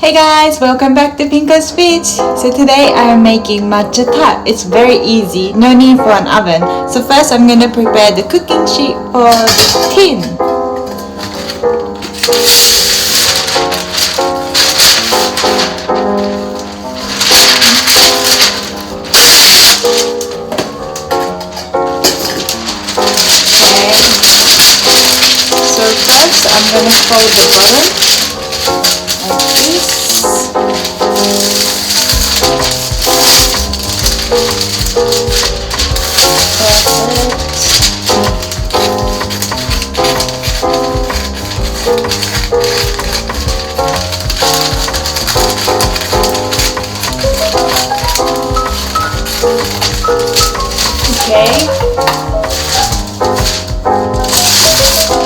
Hey guys, welcome back to PINKO'S Speech. So today I am making matcha tart. It's very easy, no need for an oven. So first I'm going to prepare the cooking sheet for the tin. So first I'm going to fold the bottom like this. Okay,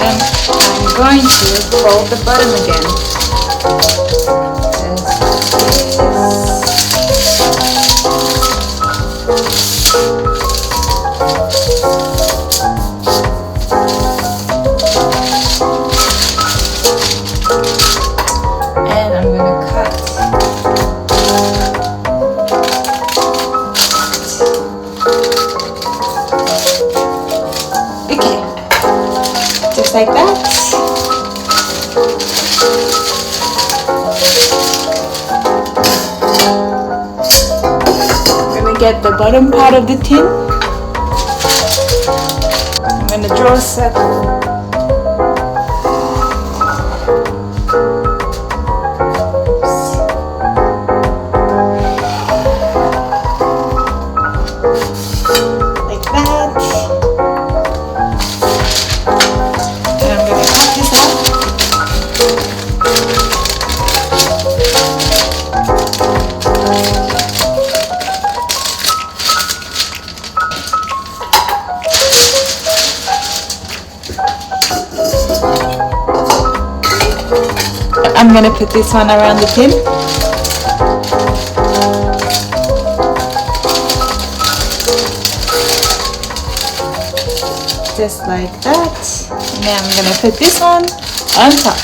and I'm going to fold the bottom again. And I'm going to cut. Okay, just like that. I'm going to get the bottom part of the tin. I'm going to draw a circle. Like that. And I'm going to cut this out. I'm going to put this one around the tin. Just like that. And then I'm going to put this one on top.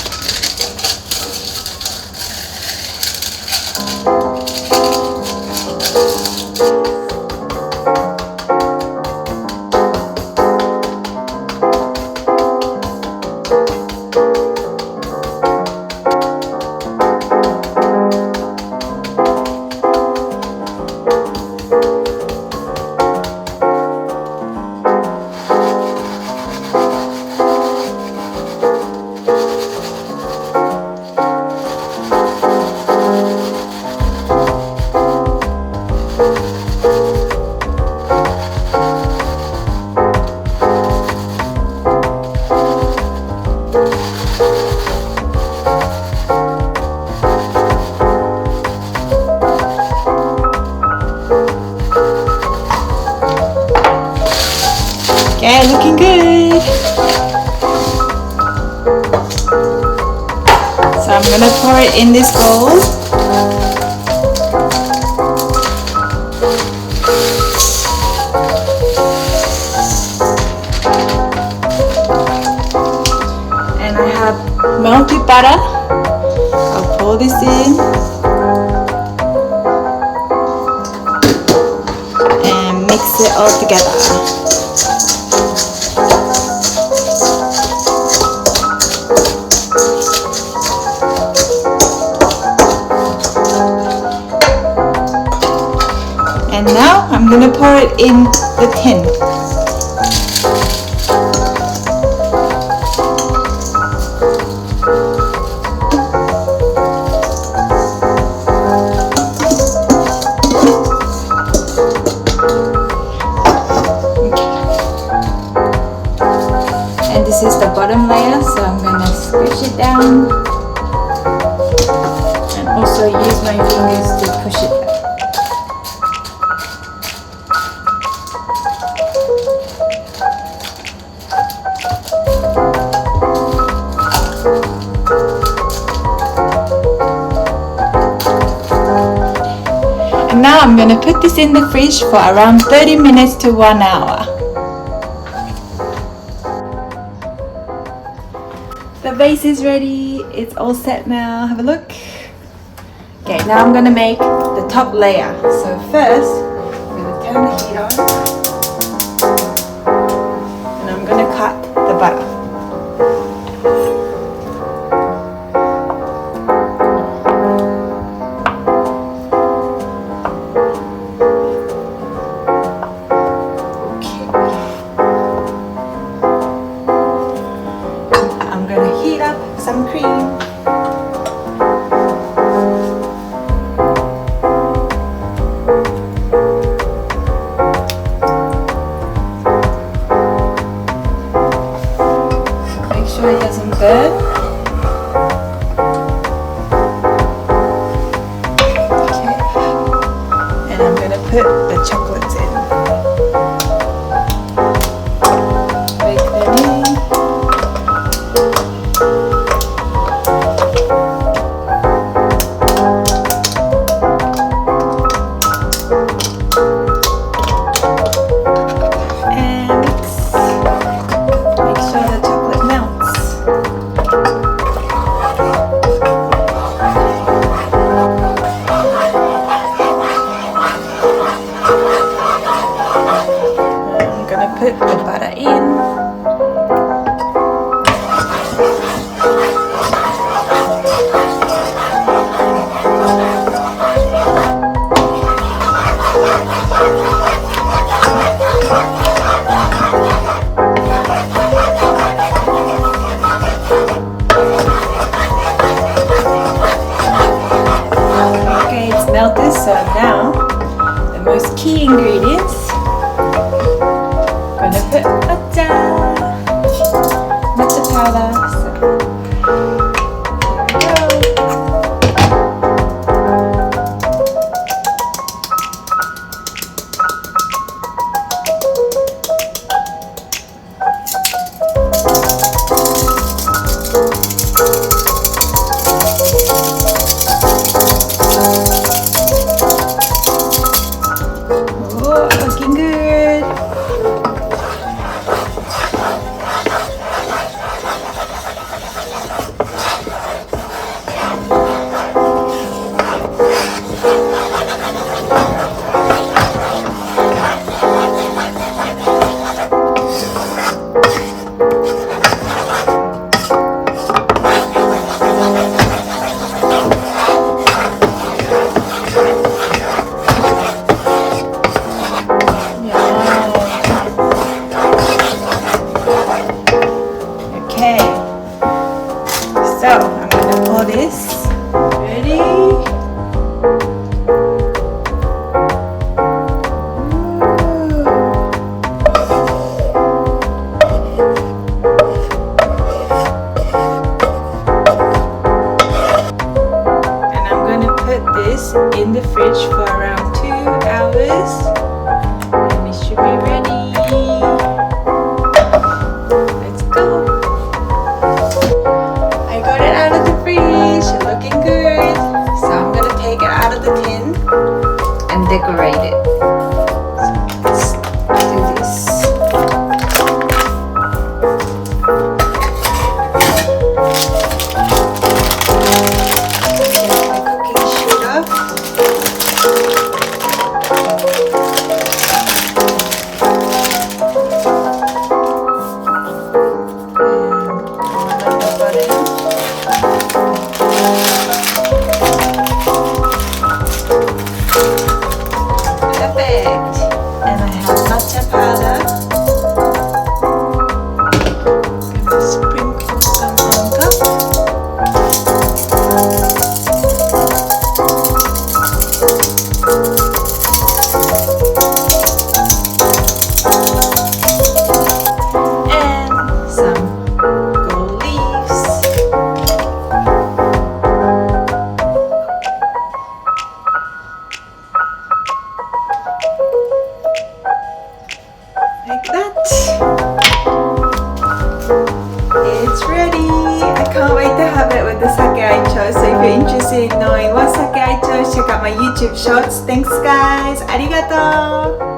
Okay, looking good. So I'm gonna pour it in this bowl. And I have melted butter. I'll pour this in. And mix it all together. And now I'm going to pour it in the tin. And this is the bottom layer, so I'm going to squish it down. And also use my fingers to push it back. And now I'm going to put this in the fridge for around 30 minutes to 1 hour. The base is ready. It's all set now. Have a look. Okay, now I'm gonna make the top layer. So first, I'm gonna turn the heat on, and I'm gonna cut the butter. Some cream. Make sure it doesn't burn. Okay. And I'm going to put the chocolates in. Bake them in. Put the butter in. Okay, it's melted, so now the most key ingredients. I'm gonna put matcha powder. So here we go. Oh, looking good. Okay, so I'm gonna pour this. Ready? And I'm gonna put this in the fridge for around 2 hours, and it should be ready. Decorate it. So let's do this. Get my cooking sugar. And the butter in. Perfect. And I have matcha powder. I'm going to sprinkle some on top. And some gold leaves. Like that. It's ready. I can't wait to have it with the sake I chose. So if you're interested in knowing what sake I chose, check out my YouTube shorts. Thanks guys. Arigato.